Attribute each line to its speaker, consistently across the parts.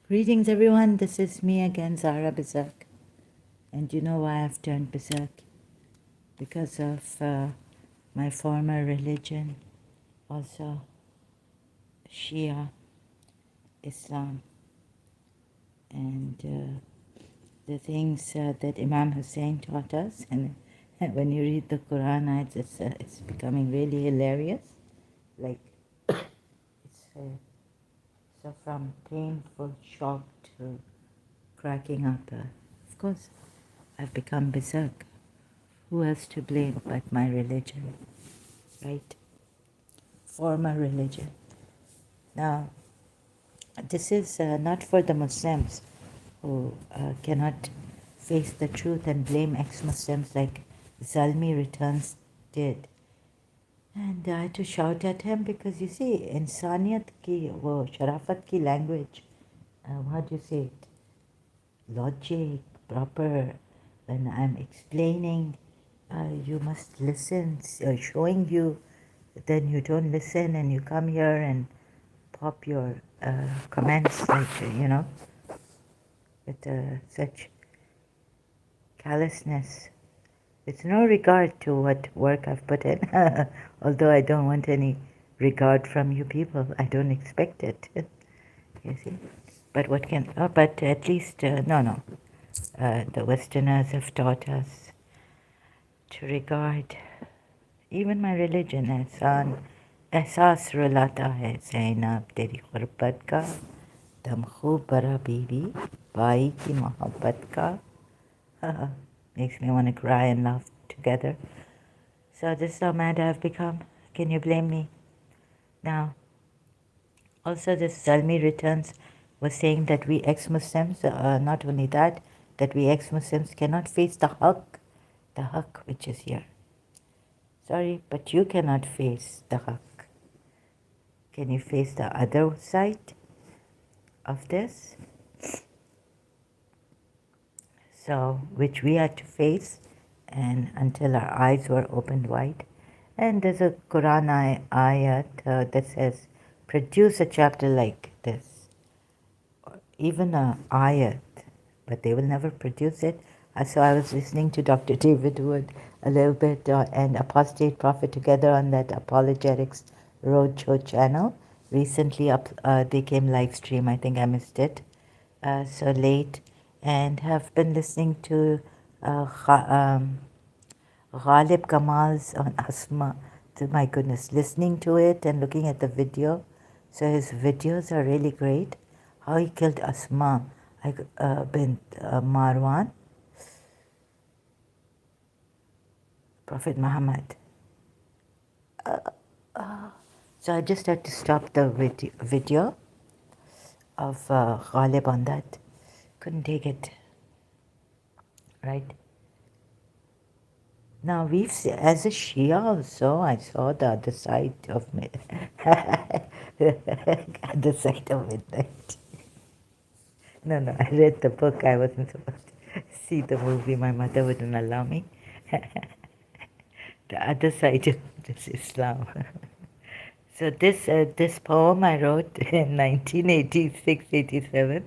Speaker 1: Greetings everyone, this is me again, Zahra Berserk. And you know why I've turned berserk? Because of my former religion, also Shia Islam, and the things that Imam Hussein taught us. And when you read the Quran, it's becoming really hilarious. Like, it's so from painful shock to cracking up. Of course, I've become berserk. Who else to blame but my religion, right? Former religion. Now, this is not for the Muslims who cannot face the truth and blame ex-Muslims like Zalmi Returns did. And I had to shout at him because you see, insaniyat ki, wo sharafat ki language, how do you say it? Logic, proper. When I'm explaining, you must listen, showing you, then you don't listen and you come here and pop your comments like, with such callousness. With no regard to what work I've put in, although I don't want any regard from you people. I don't expect it, you see. But but at least, no. The Westerners have taught us to regard even my religion एहसास रुलाता है ज़ैनब तेरी गुर्बत का दम खूब भरा बीवी भाई की मोहब्बत का makes me want to cry and laugh together. So this is how mad I've become. Can you blame me? Now, also this Zalmi Returns was saying that we ex-Muslims, not only that we ex-Muslims cannot face the haqq which is here. Sorry, but you cannot face the haqq. Can you face the other side of this? So, which we had to face, and until our eyes were opened wide. And there's a Quran ayat that says, produce a chapter like this, or even a ayat, but they will never produce it. So I was listening to Dr. David Wood a little bit and Apostate Prophet together on that Apologetics Roadshow channel. Recently they came live stream, I think I missed it so late, and have been listening to Ghalib Kamal's on Asma. My goodness, listening to it and looking at the video. So his videos are really great. How he killed Asma bint Marwan, Prophet Muhammad. So I just had to stop the video of Ghalib on that. Couldn't take it, right? Now we've as a Shia also, I saw the other side of the side of midnight. No, I read the book. I wasn't supposed to see the movie. My mother wouldn't allow me. The other side of this Islam. So this poem I wrote in 1986-87.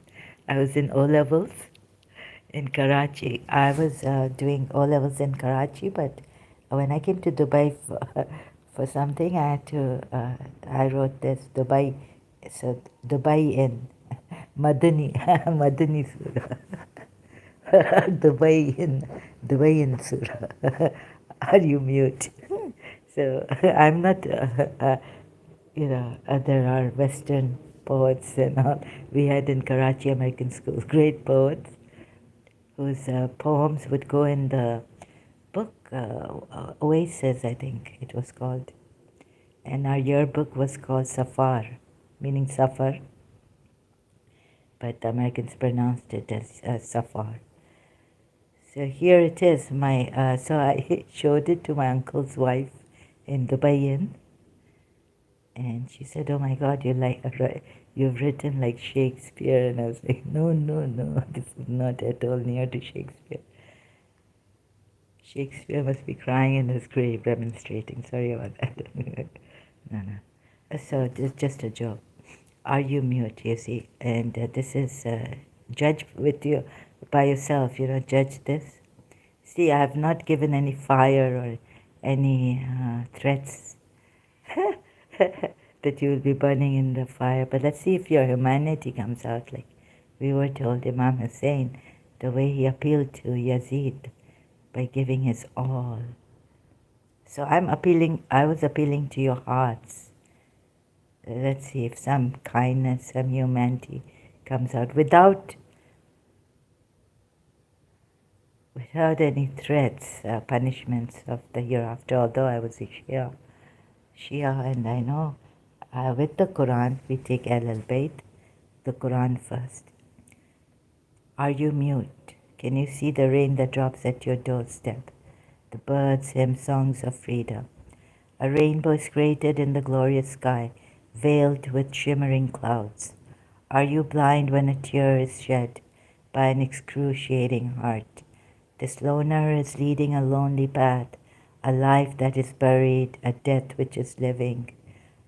Speaker 1: I was in O levels in Karachi. I was doing O levels in Karachi, but when I came to Dubai for something, I wrote this Dubai. So Dubai in Madani Madani Surah. Dubai in Surah. Are you mute? So I'm not. There are Western poets and all. We had in Karachi American schools great poets whose poems would go in the book Oasis, I think it was called. And our yearbook was called Safar, meaning Safar, but the Americans pronounced it as Safar. So here it is. So I showed it to my uncle's wife in Dubai, and she said, "Oh my God, you've written like Shakespeare." And I was like, "No, this is not at all near to Shakespeare. Shakespeare must be crying in his grave, remonstrating." Sorry about that. No. So it's just a joke. Are you mute, you see? And this is judge with you by yourself, judge this. See, I have not given any fire or any threats that you will be burning in the fire. But let's see if your humanity comes out, like we were told Imam Hussein, the way he appealed to Yazid by giving his all. So I was appealing to your hearts. Let's see if some kindness, some humanity comes out without any threats, punishments of the hereafter. Although I was a Shia, and I know with the Quran we take al-Bayt, the Quran first. Are you mute? Can you see the rain that drops at your doorstep? The birds hymn songs of freedom. A rainbow is created in the glorious sky, veiled with shimmering clouds. Are you blind when a tear is shed by an excruciating heart? This loner is leading a lonely path, a life that is buried, a death which is living,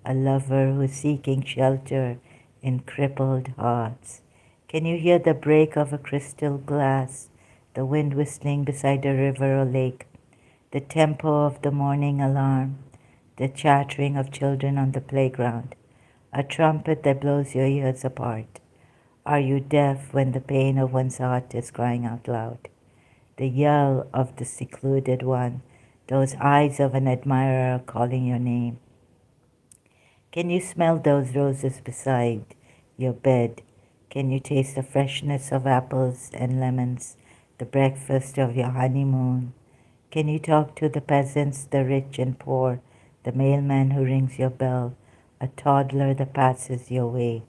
Speaker 1: a lover who is seeking shelter in crippled hearts. Can you hear the break of a crystal glass, the wind whistling beside a river or lake, the tempo of the morning alarm, the chattering of children on the playground, a trumpet that blows your ears apart? Are you deaf when the pain of one's heart is crying out loud? The yell of the secluded one, those eyes of an admirer calling your name. Can you smell those roses beside your bed? Can you taste the freshness of apples and lemons, the breakfast of your honeymoon? Can you talk to the peasants, the rich and poor, the mailman who rings your bell, a toddler that passes your way?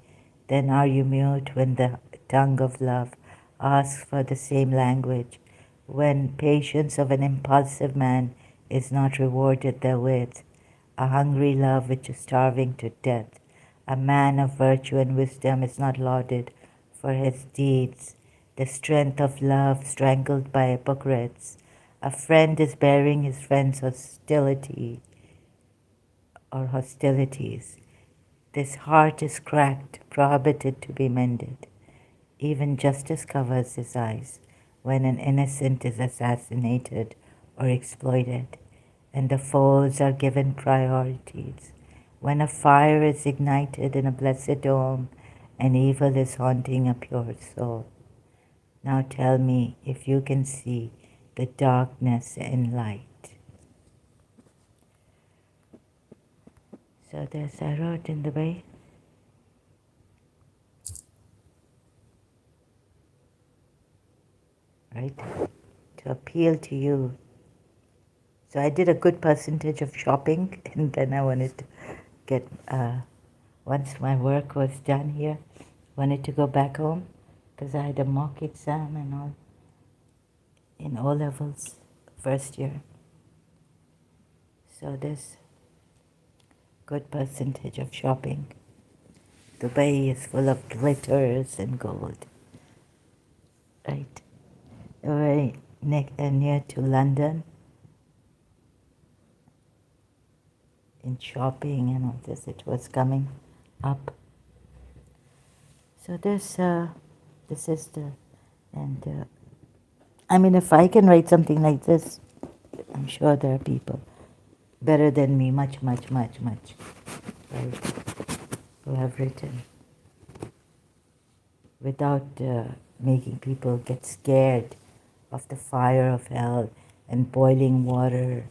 Speaker 1: Then are you mute when the tongue of love asks for the same language, when patience of an impulsive man is not rewarded therewith, a hungry love which is starving to death, a man of virtue and wisdom is not lauded for his deeds, the strength of love strangled by hypocrites, a friend is bearing his friend's hostility or hostilities. This heart is cracked, prohibited to be mended. Even justice covers his eyes when an innocent is assassinated or exploited, and the foes are given priorities. When a fire is ignited in a blessed home, and evil is haunting a pure soul. Now tell me if you can see the darkness in light. So there's I wrote in the way. Right? To appeal to you. So I did a good percentage of shopping, and then I wanted to get, once my work was done here, wanted to go back home because I had a mock exam and all in O levels, first year. So there's good percentage of shopping. Dubai is full of glitters and gold, right? Very near to London in shopping and all this. It was coming up. So this is the, and I mean, if I can write something like this, I'm sure there are people better than me, much, right, who have written without making people get scared of the fire of hell and boiling water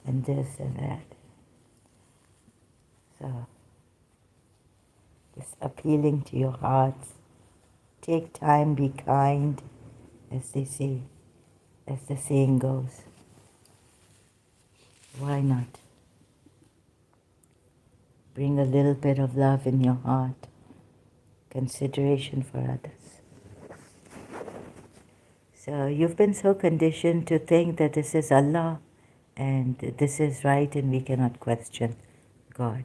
Speaker 1: and this and that. So, just appealing to your hearts. Take time, be kind, as they say, as the saying goes. Why not? Bring a little bit of love in your heart, consideration for others. So you've been so conditioned to think that this is Allah and this is right and we cannot question God.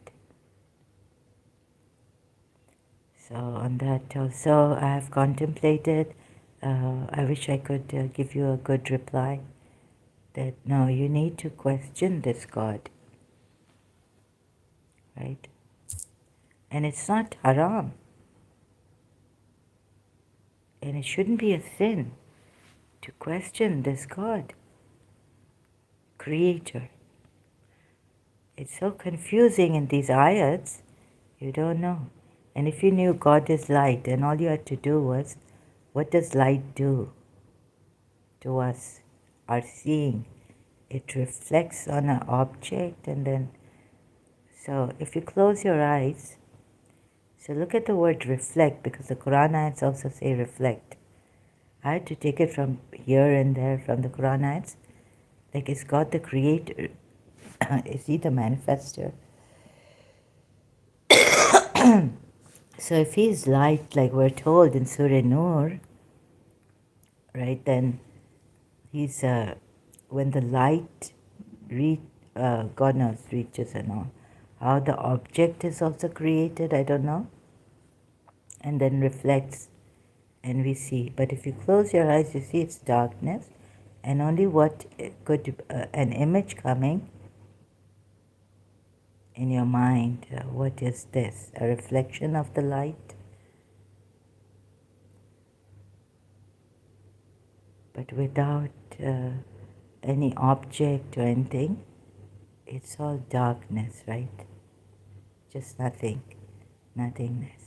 Speaker 1: So on that also I have contemplated, I wish I could give you a good reply, that no, you need to question this God, right? And it's not haram. then it shouldn't be a sin to question this God, Creator. It's so confusing in these ayats, you don't know. And if you knew God is light, and all you had to do was, what does light do to us? Our seeing. It reflects on an object, and then, so if you close your eyes, so look at the word reflect, because the Quran ayats also say reflect. I had to take it from here and there from the Quran ayats. Like, is God the creator? Is he the manifester? So if he is light, like we're told in Surah Nur, right, then he's, when the light God knows, reaches and all. How the object is also created, I don't know. And then reflects, and we see. But if you close your eyes, you see it's darkness, and only what could, an image coming in your mind. What is this? A reflection of the light? But without any object or anything, it's all darkness, right? Just nothing, nothingness.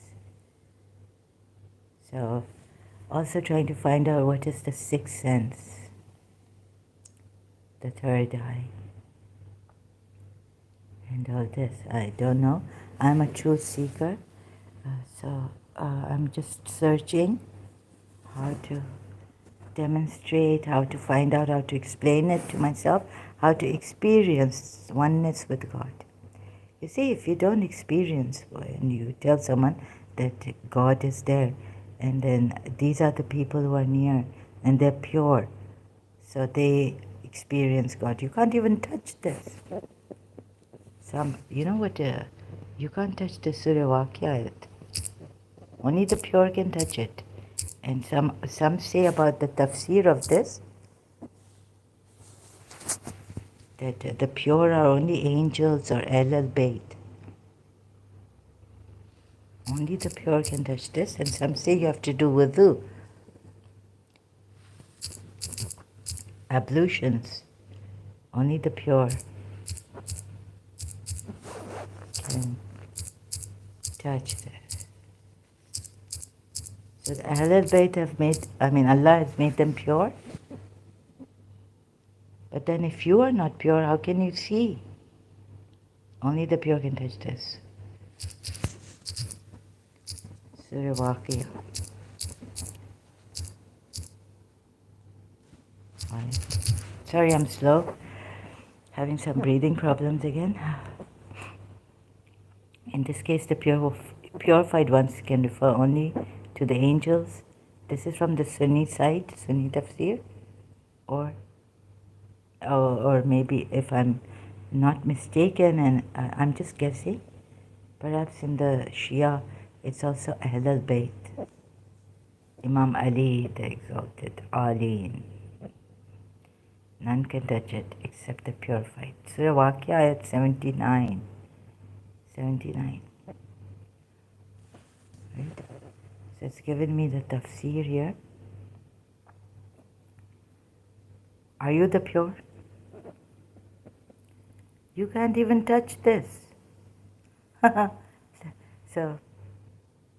Speaker 1: So, also trying to find out what is the sixth sense, the third eye, and all this. I don't know. I'm a truth seeker, so I'm just searching how to demonstrate, how to find out, how to explain it to myself, how to experience oneness with God. You see, if you don't experience, and you tell someone that God is there, and then these are the people who are near, and they're pure, so they experience God. You can't even touch this. You know what, you can't touch the Surah Waqia. Only the pure can touch it. And some say about the tafsir of this, that the pure are only angels or Ahlul Bayt. Only the pure can touch this, and some say you have to do wudu, ablutions. Only the pure can touch this. So the Ahlul Bayt Allah has made them pure. But then if you are not pure, how can you see? Only the pure can touch this. Surah Waqia. Sorry, I'm slow. Having some breathing problems again. In this case, the purified ones can refer only to the angels. This is from the Sunni side, Sunni tafsir, or maybe if I'm not mistaken, and I'm just guessing, perhaps in the Shia, it's also Ahlul Bayt. Imam Ali, the exalted, Ali. None can touch it except the purified. Surah Waqia ayat 79. 79. Right? So it's given me the tafsir here. Are you the pure? You can't even touch this. So,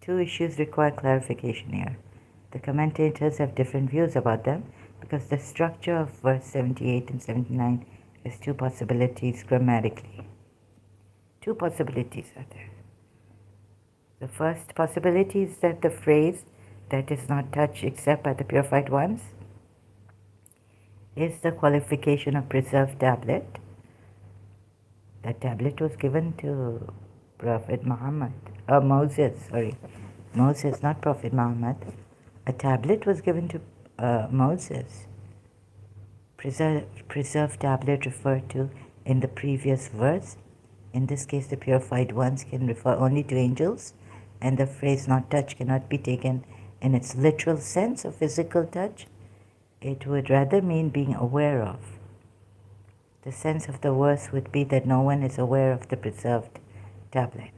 Speaker 1: two issues require clarification here. The commentators have different views about them because the structure of verse 78 and 79 has two possibilities grammatically. Two possibilities are there. The first possibility is that the phrase that is not touched except by the purified ones is the qualification of preserved tablet. That tablet was given to Prophet Moses, not Prophet Muhammad. A tablet was given to Moses. Preserved tablet referred to in the previous verse. In this case, the purified ones can refer only to angels, and the phrase not touch cannot be taken in its literal sense of physical touch. It would rather mean being aware of. The sense of the verse would be that no one is aware of the preserved tablet,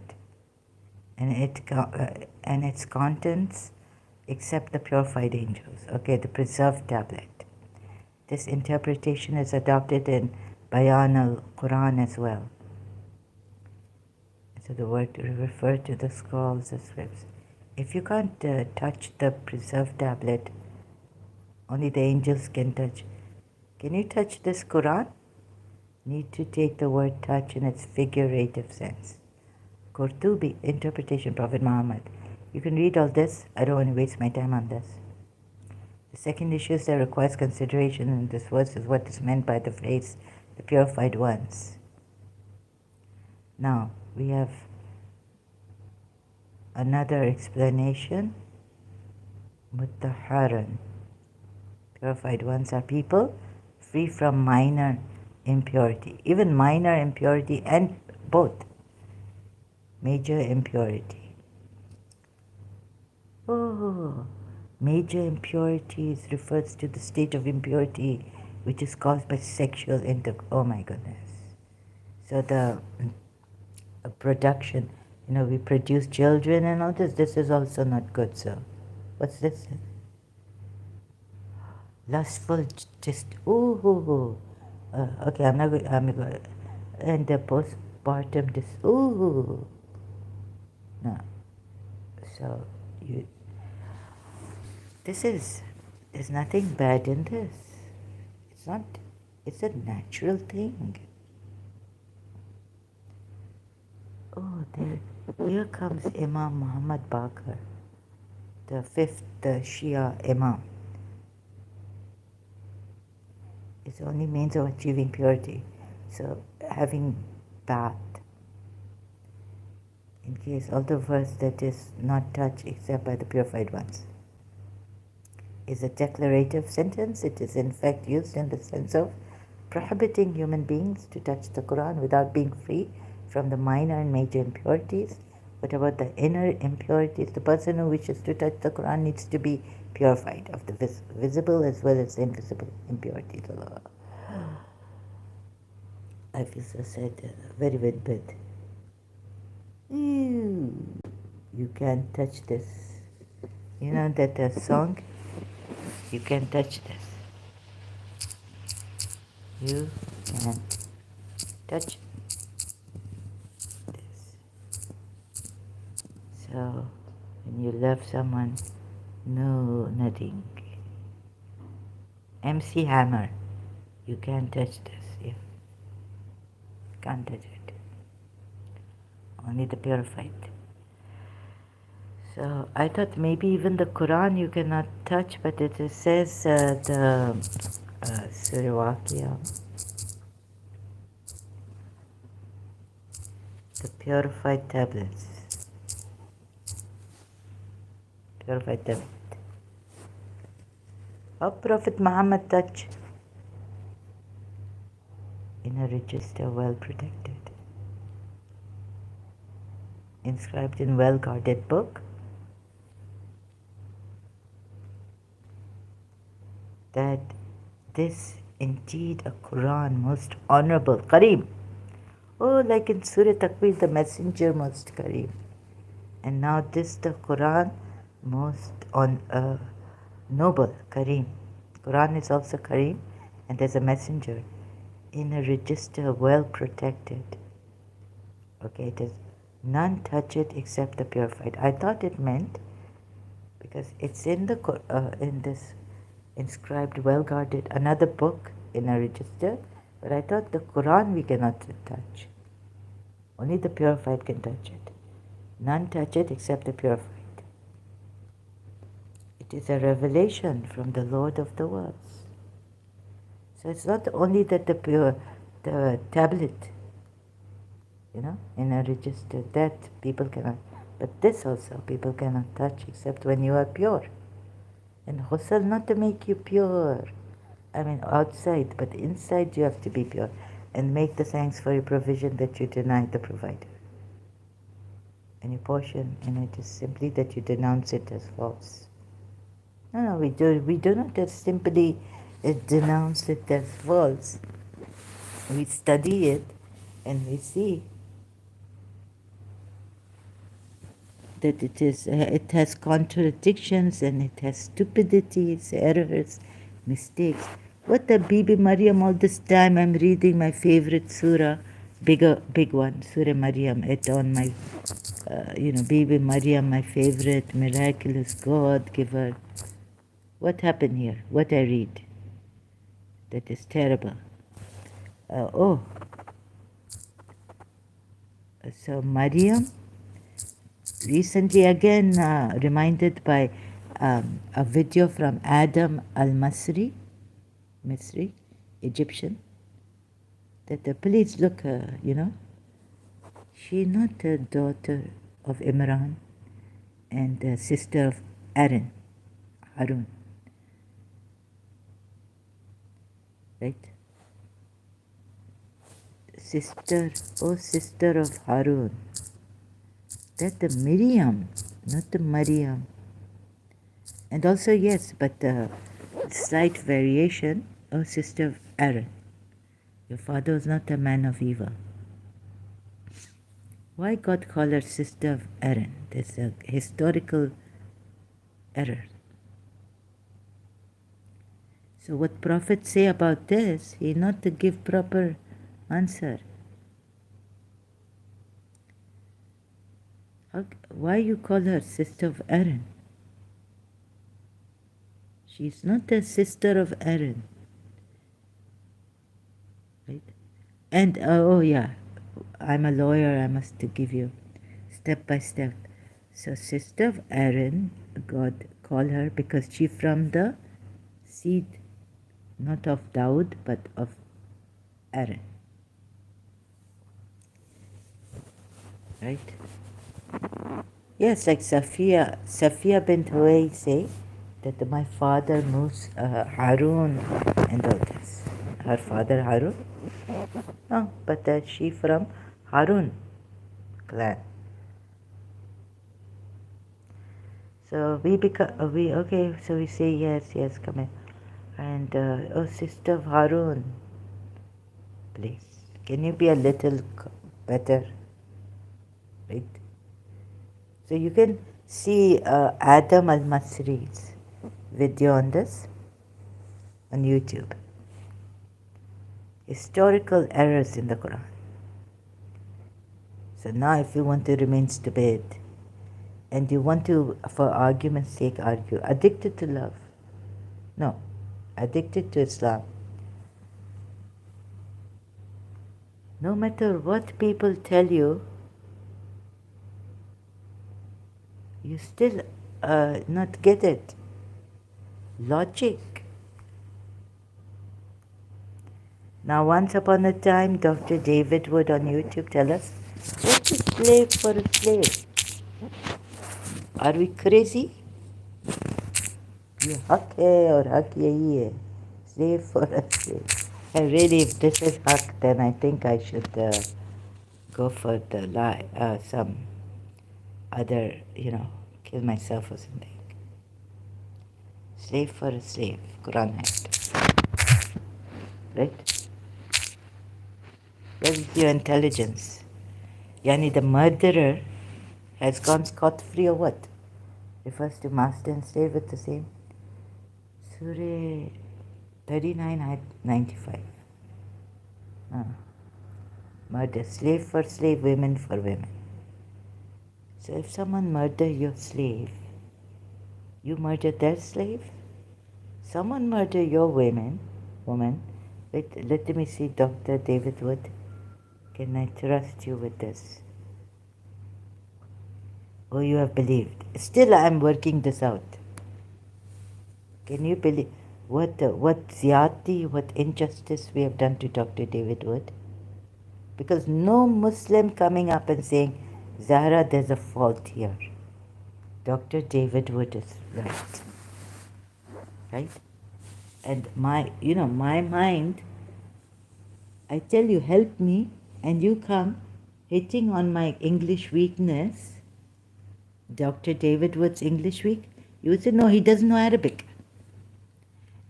Speaker 1: and its contents except the purified angels. Okay, the preserved tablet. This interpretation is adopted in Bayan al-Quran as well. So the word refer to the scrolls, the scripts. If you can't touch the preserved tablet, only the angels can touch. Can you touch this Quran? Need to take the word touch in its figurative sense. Qurtubi, interpretation, Prophet Muhammad. You can read all this. I don't want to waste my time on this. The second issue that requires consideration in this verse is what is meant by the phrase, the purified ones. Now, we have another explanation. Mutahharan. Purified ones are people free from minor impurity. Even minor impurity and both. Major impurity. Oh, major impurities refers to the state of impurity which is caused by sexual intercourse. Oh my goodness. So the production, we produce children and all this. This is also not good. So, what's this? Lustful, just okay. I'm not going. And the postpartum, no. So there's nothing bad in this. It's not. It's a natural thing. Oh, here comes Imam Muhammad Baqir, the fifth Shia Imam. It's the only means of achieving purity. So having bath, in case all the verse that is not touched except by the purified ones, is a declarative sentence. It is in fact used in the sense of prohibiting human beings to touch the Quran without being free from the minor and major impurities. What about the inner impurities? The person who wishes to touch the Quran needs to be purified of the visible as well as invisible impurities. I feel so sad. Very, very bad. You can't touch this. You know that song? You can't touch this. You can't touch this. So, when you love someone, no, nothing. MC Hammer, you can't touch this. Yeah. Can't touch it. Only the purified. So I thought maybe even the Quran you cannot touch, but it says the Surah Waqia, the purified tablets. Purified tablet. How Prophet Muhammad touch? In a register well protected. Inscribed in well-guarded book. That this indeed a Quran most honorable, Kareem. Oh, like in Surah Takwir, the messenger most Kareem. And now this the Quran most noble, Kareem. Quran is also Kareem, and there's a messenger in a register well protected. Okay, it is none touch it except the purified. I thought it meant because it's in the in this inscribed, well guarded, another book in a register. But I thought the Quran we cannot touch. Only the purified can touch it. None touch it except the purified. It is a revelation from the Lord of the worlds. So it's not only that the tablet, in a register, that people cannot, but this also people cannot touch except when you are pure. And ghusl not to make you pure. I mean outside, but inside you have to be pure. And make the thanks for your provision that you deny the provider. And your portion in it is simply that you denounce it as false. No, we do not just simply denounce it as false. We study it and we see that it has contradictions and it has stupidities, errors, mistakes. What the Bibi Maryam, all this time I'm reading my favorite surah, big one, Surah Maryam. It's on my, Bibi Maryam, my favorite, miraculous God giver. What happened here? What I read? That is terrible. So Maryam, recently again reminded by a video from Adam al-Masri, Misri, Egyptian, that the police look, she's not a daughter of Imran and a sister of Aaron, Harun, right? Sister of Harun. That's the Miriam, not the Maryam. And also, yes, but slight variation, sister of Aaron. Your father was not a man of evil. Why God called her sister of Aaron? There's a historical error. So what prophets say about this, he not to give proper answer. Why you call her sister of Aaron? She's not a sister of Aaron. Right? And, I'm a lawyer, I must give you step by step. So sister of Aaron, God called her because she from the seed, not of Daud, but of Aaron. Right? Yes, like Safiya bint Huway say that my father knows Harun and all this. Her father Harun? No, but she from Harun clan. So so we say yes, come in. And sister of Harun, please, can you be a little better? Right? So you can see Adam al-Masri's video on this on YouTube. Historical errors in the Quran. So now if you want to remain stupid and you want to, for argument's sake, argue, addicted to love. No, addicted to Islam. No matter what people tell you, you still not get it. Logic. Now, once upon a time, Dr. David would on YouTube tell us, what's a slave for a slave? Are we crazy? ये हक है और हक यही है. Slave for a slave. And really, if this is hak, then I think I should go for the some other, kill myself or something. Slave for a slave, Quran had. Right? Where is your intelligence? Yani the murderer has gone scot-free or what? Refers to master and slave with the same. Surah 39, ayat 95. Murder, slave for slave, women for women. So if someone murder your slave, you murder their slave? Someone murder your woman. Wait, let me see, Dr. David Wood. Can I trust you with this? Oh, you have believed. Still, I am working this out. Can you believe what ziyati, what injustice we have done to Dr. David Wood? Because no Muslim coming up and saying, Zahra, there's a fault here. Dr. David Wood is right. Right? And my mind, I tell you, help me, and you come hitting on my English weakness. Dr. David Wood's English weak? You would say, no, he doesn't know Arabic.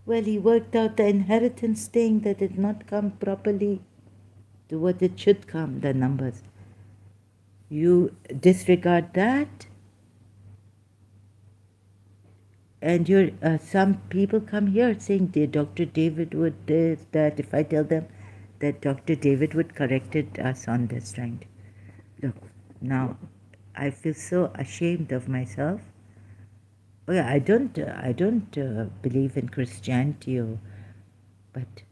Speaker 1: Well, he worked out the inheritance thing that did not come properly to what it should come, the numbers. You disregard that And some people come here saying Dr. David would this, that. If I tell them that Dr. David would corrected us on this, right? Look, now I feel so ashamed of myself. Oh yeah, I don't believe in Christianity, but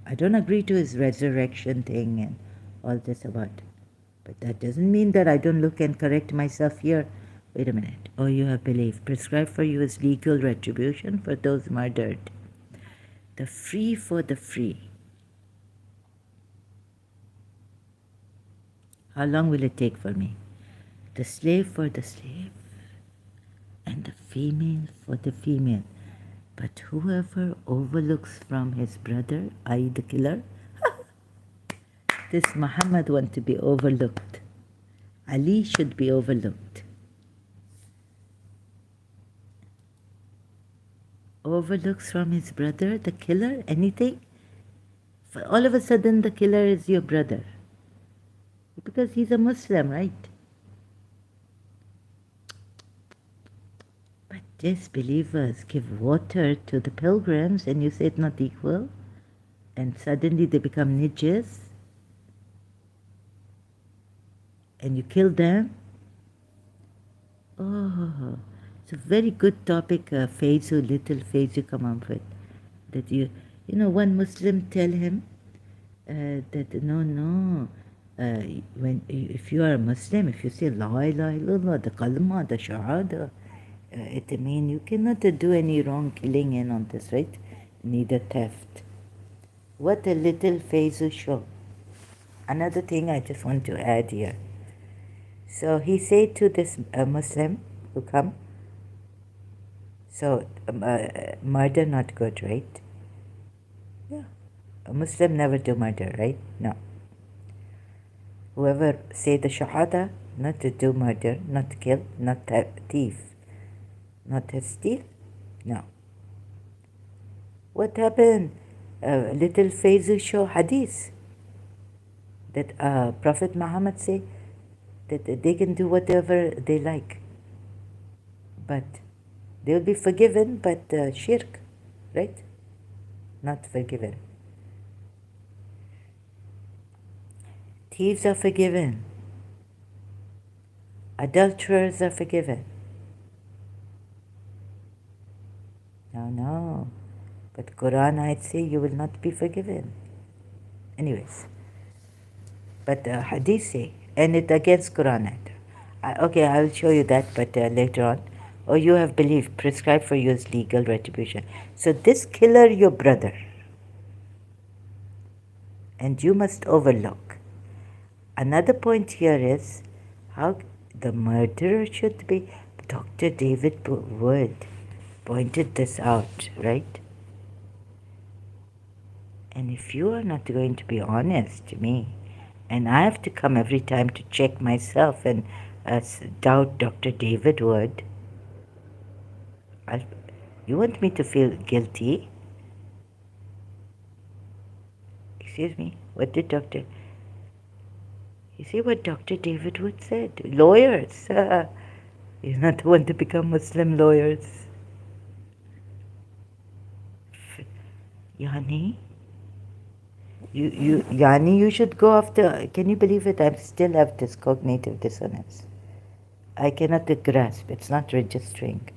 Speaker 1: I don't agree to his resurrection thing and all this about. But that doesn't mean that I don't look and correct myself here. Wait a minute. Oh, you have belief. Prescribed for you is legal retribution for those murdered. The free for the free. How long will it take for me? The slave for the slave. And the female for the female. But whoever overlooks from his brother, i.e. the killer, this Muhammad want to be overlooked. Ali should be overlooked. Overlooks from his brother, the killer, anything? All of a sudden the killer is your brother. Because he's a Muslim, right? But disbelievers give water to the pilgrims and you say it's not equal? And suddenly they become ninjas? And you kill them? Oh, it's a very good topic, little phase you come up with. That one Muslim tell him that no, if you are a Muslim, if you say La ilaha illallah, the kalma, the shahada, it means you cannot do any wrong killing in on this, right? Neither theft. What a little phase show. Another thing I just want to add here. So he said to this Muslim who come, so murder not good, right? Yeah. A Muslim never do murder, right? No. Whoever say the shahada, not to do murder, not to kill, not to thief, not to steal, no. What happened? Little Faizu show hadith that Prophet Muhammad say that they can do whatever they like, but they will be forgiven, but shirk, right? Not forgiven. Thieves are forgiven. Adulterers are forgiven. No. But Quran I'd say you will not be forgiven. Anyways. But Hadith say, and it against Quran ayat. Okay, I'll show you that, but later on. Or you have belief prescribed for you is legal retribution. So this killer your brother. And you must overlook. Another point here is how the murderer should be. Dr. David Wood pointed this out, right? And if you are not going to be honest to me, and I have to come every time to check myself and doubt Dr. David Wood, you want me to feel guilty? Excuse me, what did you see what Dr. David Wood said? Lawyers, you're not the one to become Muslim lawyers. Yani? You should go after, can you believe it? I still have this cognitive dissonance. I cannot grasp, it's not registering.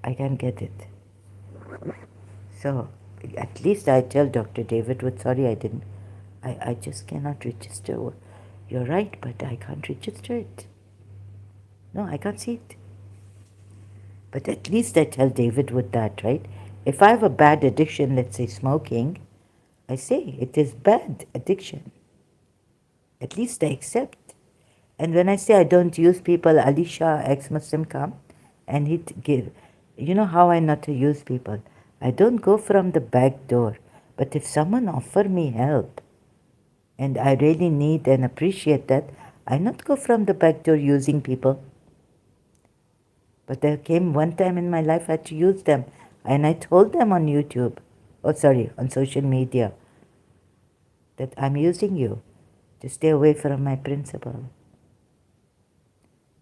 Speaker 1: I can't get it. So, at least I tell Dr. David Wood, sorry I didn't. I just cannot register. You're right, but I can't register it. No, I can't see it. But at least I tell David Wood that, right? If I have a bad addiction, let's say smoking, I say it is bad addiction. At least I accept. And when I say I don't use people, Ex-Shia, ex-Muslim come and he'd give. You know how I not to use people? I don't go from the back door. But if someone offer me help and I really need and appreciate that, I not go from the back door using people. But there came one time in my life I had to use them. And I told them on YouTube, on social media, that I'm using you to stay away from my principle.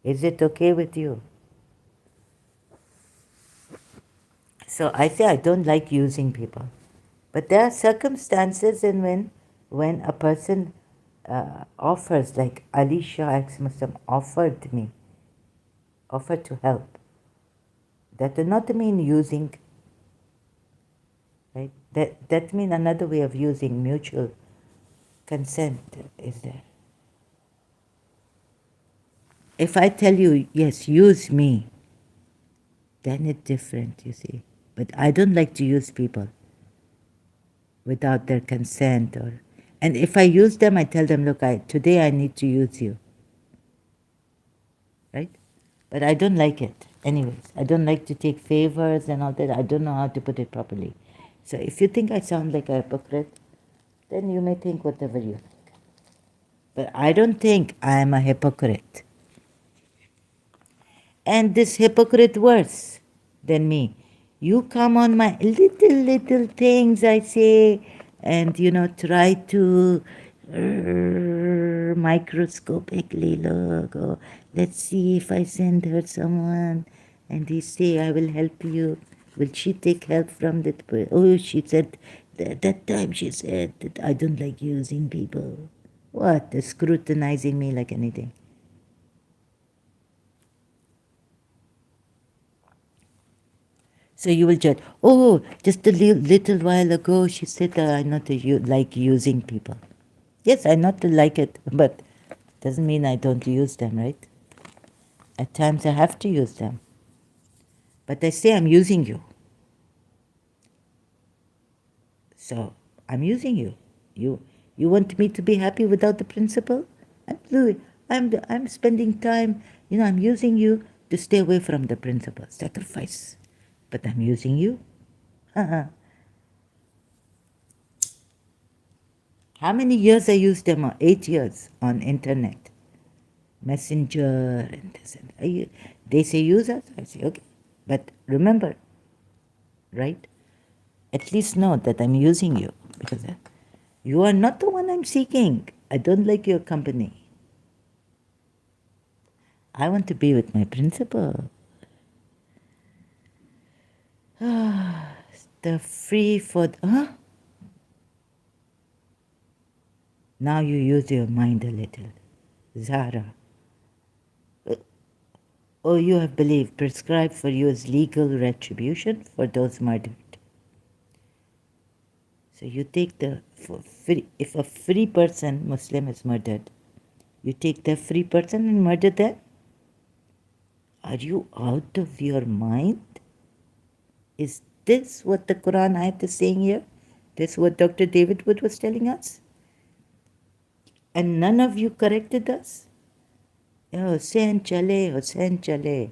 Speaker 1: Is it okay with you? So I say I don't like using people. But there are circumstances in when a person offers, like Ali Shah ex-Muslim offered to help. That does not mean using, right? That means another way of using mutual consent is there. If I tell you, yes, use me, then it's different, you see. But I don't like to use people without their consent and if I use them, I tell them, look, today I need to use you, right? But I don't like it. Anyways, I don't like to take favors and all that. I don't know how to put it properly. So if you think I sound like a hypocrite, then you may think whatever you think. But I don't think I am a hypocrite. And this hypocrite worse than me. You come on my little things I say and, try to microscopically look. Oh, let's see if I send her someone and they say, I will help you. Will she take help from that? Oh, she said, that time she said that I don't like using people. What? They're scrutinizing me like anything. So you will judge. Oh, just a little while ago, she said that I not like using people. Yes, I not like it, but doesn't mean I don't use them, right? At times I have to use them. But I say I'm using you. So I'm using you. You want me to be happy without the principle? I'm spending time, I'm using you to stay away from the principle. Sacrifice. But I'm using you. How many years I used them? 8 years on internet. Messenger and this and that. They say use us. I say okay. But remember, right? At least know that I'm using you because you are not the one I'm seeking. I don't like your company. I want to be with my principal. The free for... Now you use your mind a little. Zara. Oh, you have believed prescribed for you is legal retribution for those murdered. So you take if a free person, Muslim, is murdered, you take the free person and murder them? Are you out of your mind? Is this what the Quran ayat is saying here? This is what Dr. David Wood was telling us? And none of you corrected us? Oh, Hussain chale.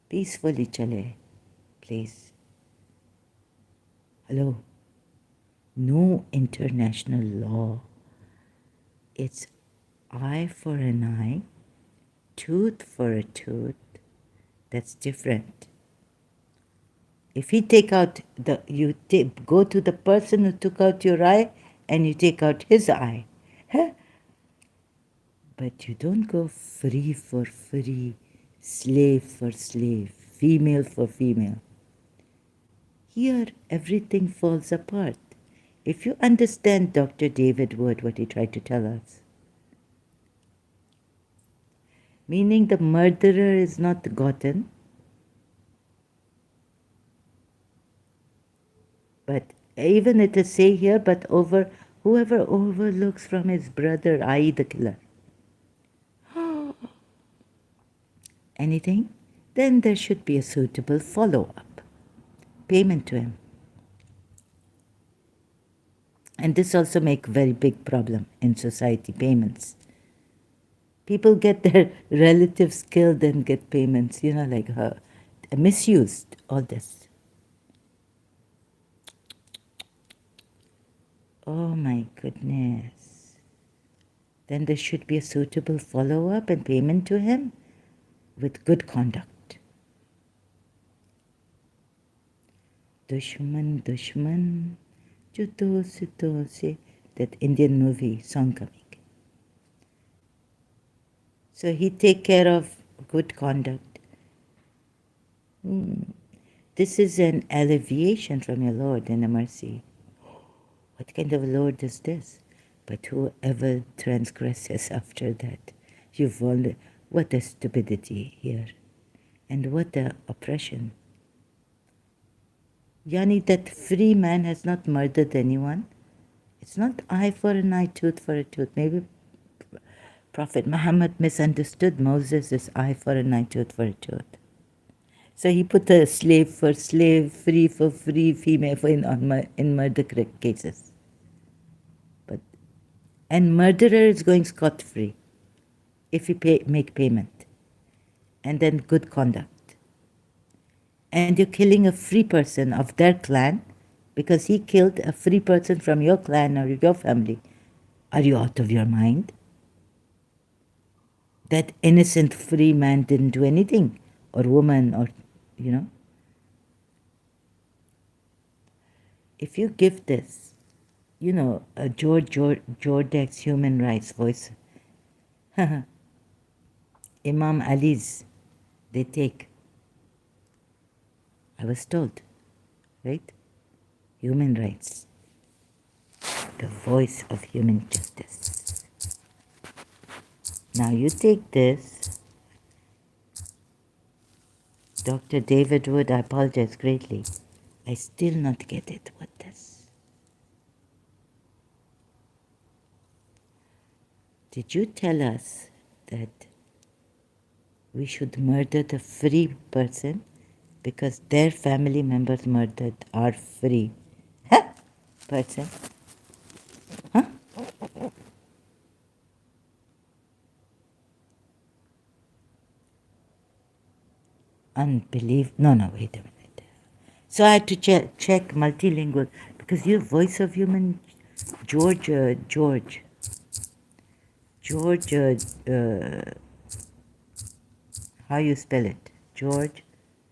Speaker 1: Peacefully chale, please. Hello. No international law. It's eye for an eye, tooth for a tooth. That's different. If he take out go to the person who took out your eye and you take out his eye. Huh? But you don't go free for free, slave for slave, female for female. Here, everything falls apart. If you understand Dr. David Wood, what he tried to tell us, meaning the murderer is not gotten, but even it is say here, but whoever overlooks from his brother, i.e. the killer, anything, then there should be a suitable follow-up, payment to him. And this also make very big problem in society, payments. People get their relatives killed and get payments, like misused, all this. Oh my goodness. Then there should be a suitable follow-up and payment to him with good conduct. Dushman, judo se, that Indian movie song coming. So he take care of good conduct. This is an alleviation from your Lord and a mercy. What kind of Lord is this? But whoever transgresses after that, you've only, what a stupidity here. And what a oppression. Yani, that free man has not murdered anyone. It's not eye for an eye, tooth for a tooth. Maybe Prophet Muhammad misunderstood Moses' eye for an eye, tooth for a tooth. So he put a slave for slave, free for free, female for in murder cases. And murderer is going scot-free if he make payment. And then good conduct. And you're killing a free person of their clan because he killed a free person from your clan or your family. Are you out of your mind? That innocent free man didn't do anything, or woman, or, you know. If you give this, you know, a George's human rights voice, Imam Ali's, they take, I was told, right? Human rights, the voice of human justice. Now you take this, Dr. David Wood, I apologize greatly. I still not get it. What this? Did you tell us that we should murder the free person because their family members murdered our free person? Huh? Unbelievable. No, wait a minute. So I had to check multilingual because your voice of human, George, how you spell it?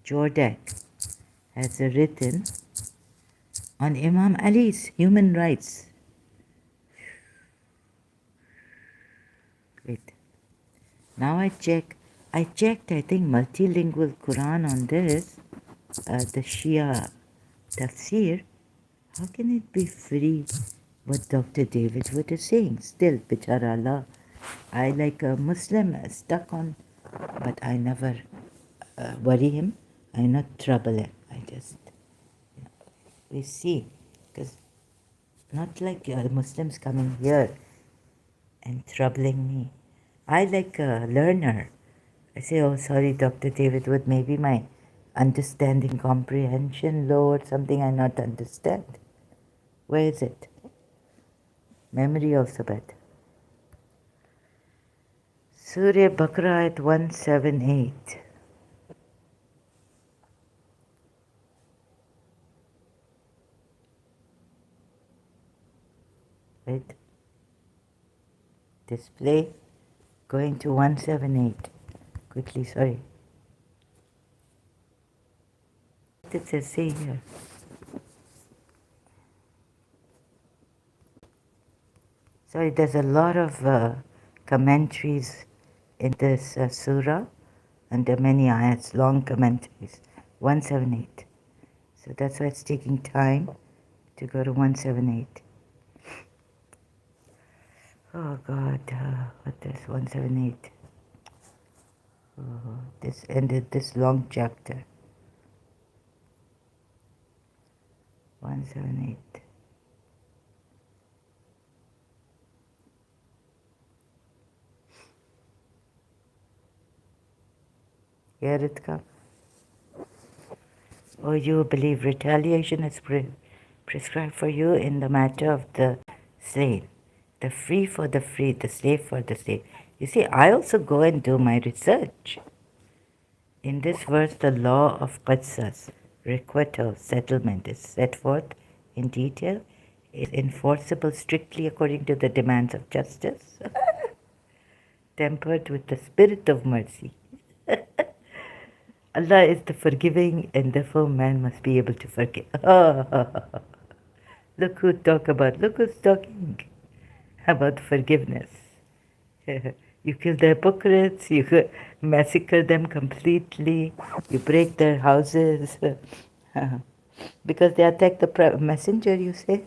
Speaker 1: Jordak has written on Imam Ali's human rights. Wait. Now I checked, I think, multilingual Quran on this, the Shia tafsir. How can it be free what Dr. David Wood is saying? Still, bichara Allah, I like a Muslim stuck on, but I never worry him. I not trouble him. I just, we see, because not like Muslims coming here and troubling me. I like a learner. I say, oh, sorry, Dr. David Wood, maybe my understanding comprehension low or something I not understand. Where is it? Memory also bad. Surah Baqarah at 178. Right? Display going to 178. Quickly, sorry. What does it say here? Sorry, there's a lot of commentaries in this surah, and there are many ayats, long commentaries. 178. So that's why it's taking time to go to 178. Oh God, what is 178? Oh, this ended this long chapter. 178. Here it comes. Oh, you believe retaliation is prescribed for you in the matter of the slave. The free for the free, the slave for the slave. You see, I also go and do my research. In this verse, the law of qasas, requital, settlement, is set forth in detail. It is enforceable strictly according to the demands of justice, tempered with the spirit of mercy. Allah is the forgiving, and therefore man must be able to forgive. Look who's talking about forgiveness. You kill the hypocrites, you massacre them completely, you break their houses. Because they attack the messenger, you say.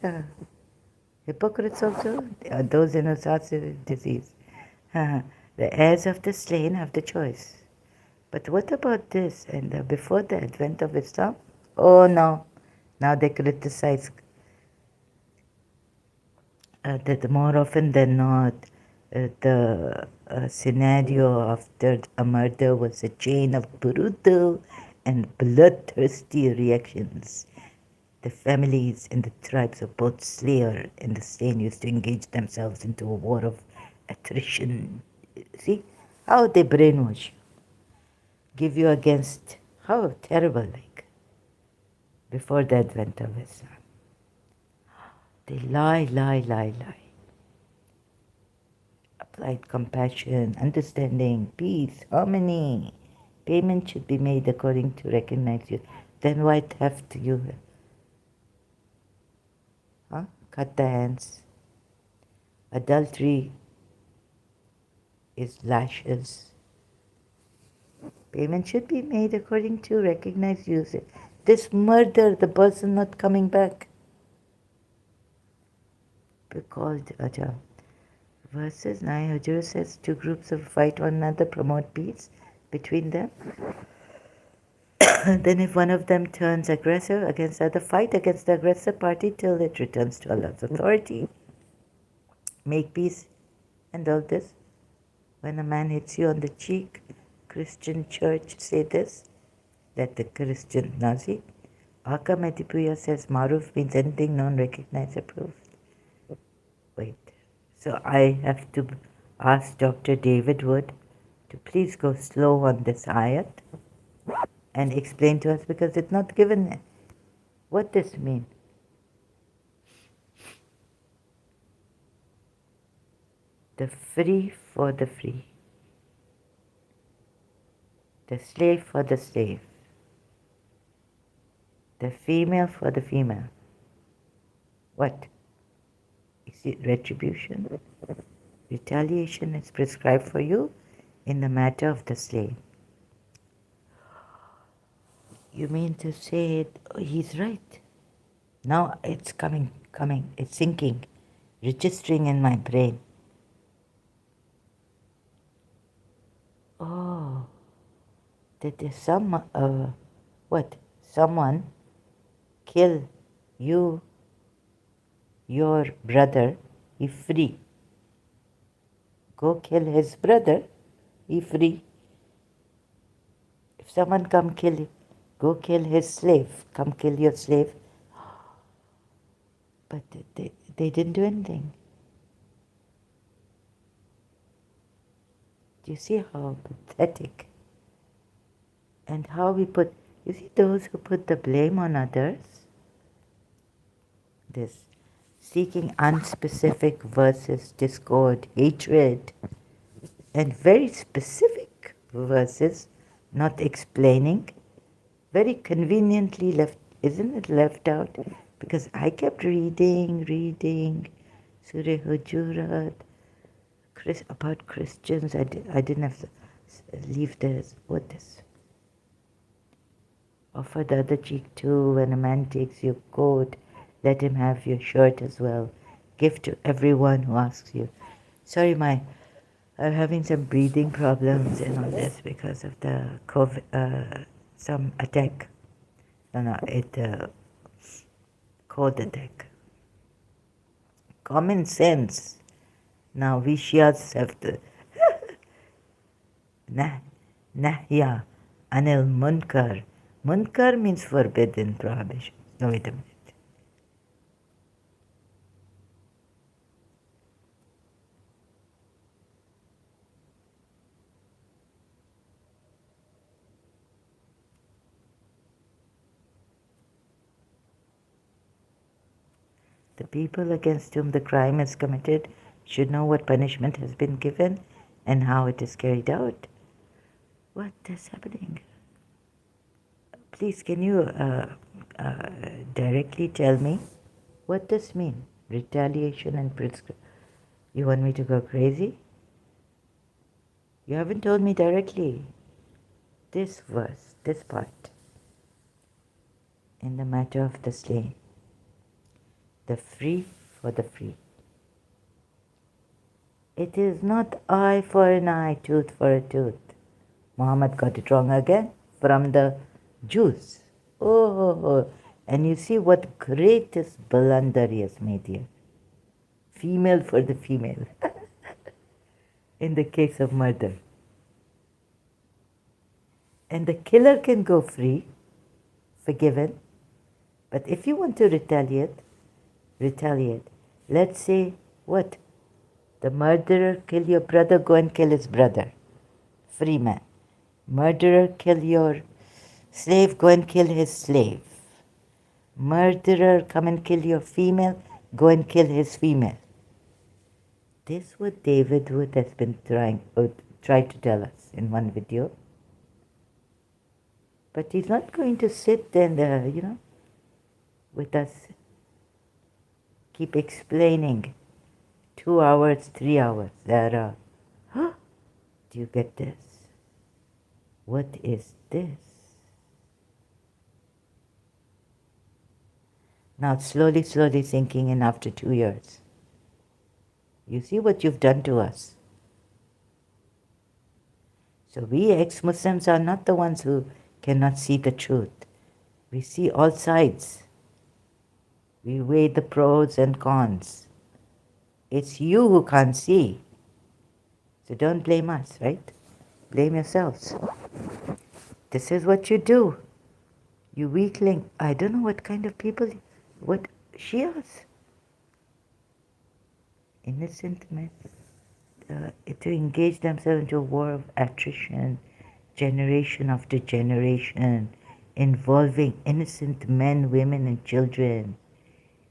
Speaker 1: Hypocrites also, those in a disease. The heirs of the slain have the choice. But what about this? And before the advent of Islam? Oh no, now they criticize that more often than not, the scenario after a murder was a chain of brutal and bloodthirsty reactions. The families and the tribes of both slayer and the slain used to engage themselves into a war of attrition. See how they brainwash you, give you against, how terrible, like before the advent of Islam. They lie, lie, lie, lie. Applied compassion, understanding, peace, harmony. Payment should be made according to recognized use. Then why theft you? Huh? Cut the hands. Adultery is lashes. Payment should be made according to recognized usage. This murder, the person not coming back. Be called Ajah. Verses 9, Hujur says, two groups of fight one another, promote peace between them. Then if one of them turns aggressive against the other, fight against the aggressive party till it returns to Allah's authority. Make peace and all this. When a man hits you on the cheek, Christian church say this, that the Christian Nazi. Aka Metipuya says Maruf means anything non-recognized approved. Wait. So I have to ask Dr. David Wood to please go slow on this ayat and explain to us, because it's not given what this means. The free for the free. The slave for the slave. The female for the female. What? Is it retribution? Retaliation is prescribed for you in the matter of the slave. You mean to say, oh, he's right. Now it's coming, it's sinking, registering in my brain. Oh, that there's someone kill you, your brother, he free. Go kill his brother, he free. If someone come kill you, go kill his slave, come kill your slave. But they didn't do anything. Do you see how pathetic? And how we put, you see those who put the blame on others? This seeking unspecific verses, discord, hatred, and very specific verses, not explaining, very conveniently left, isn't it left out? Because I kept reading Surah Hujurat, about Christians. I didn't have to leave this. What this? Offer the other cheek too. When a man takes your coat, let him have your shirt as well. Give to everyone who asks you. Sorry, I'm having some breathing problems and all this because of the COVID, some attack. No, cold attack. Common sense. Now we Shias have to Nahya anil munkar. Munkar means forbidden, prohibition. No, wait a minute. The people against whom the crime is committed should know what punishment has been given and how it is carried out. What is happening? Please, can you directly tell me what this means? Retaliation and prescription. You want me to go crazy? You haven't told me directly. This verse, this part, in the matter of the slain, the free for the free. It is not eye for an eye, tooth for a tooth. Muhammad got it wrong again from the Jews. Oh, and you see what greatest blunder he has made here. Female for the female. In the case of murder. And the killer can go free, forgiven. But if you want to retaliate. Let's say, what? The murderer kill your brother, go and kill his brother. Free man. Murderer kill your slave, go and kill his slave. Murderer come and kill your female, go and kill his female. This is what David Wood has been tried to tell us in one video. But he's not going to sit and, with us, keep explaining 2 hours, 3 hours. Zara, do you get this? What is this? Now it's slowly sinking in after 2 years. You see what you've done to us. So we ex-Muslims are not the ones who cannot see the truth. We see all sides. We weigh the pros and cons. It's you who can't see. So don't blame us, right? Blame yourselves. This is what you do. You weakling. I don't know what kind of people, what Shias. Innocent men. To engage themselves into a war of attrition, generation after generation, involving innocent men, women, and children.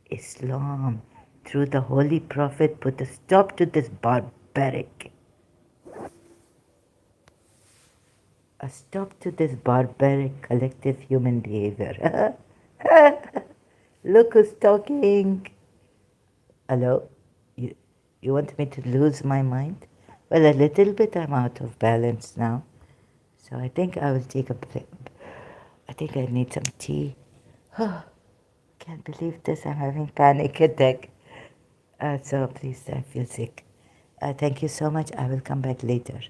Speaker 1: Islam, through the Holy Prophet, put a stop to this barbaric collective human behavior. Look who's talking. Hello? You want me to lose my mind? Well, a little bit I'm out of balance now. So I think I will take a break. I think I need some tea. Can't believe this. I'm having panic attack. So please, I feel sick. Thank you so much. I will come back later.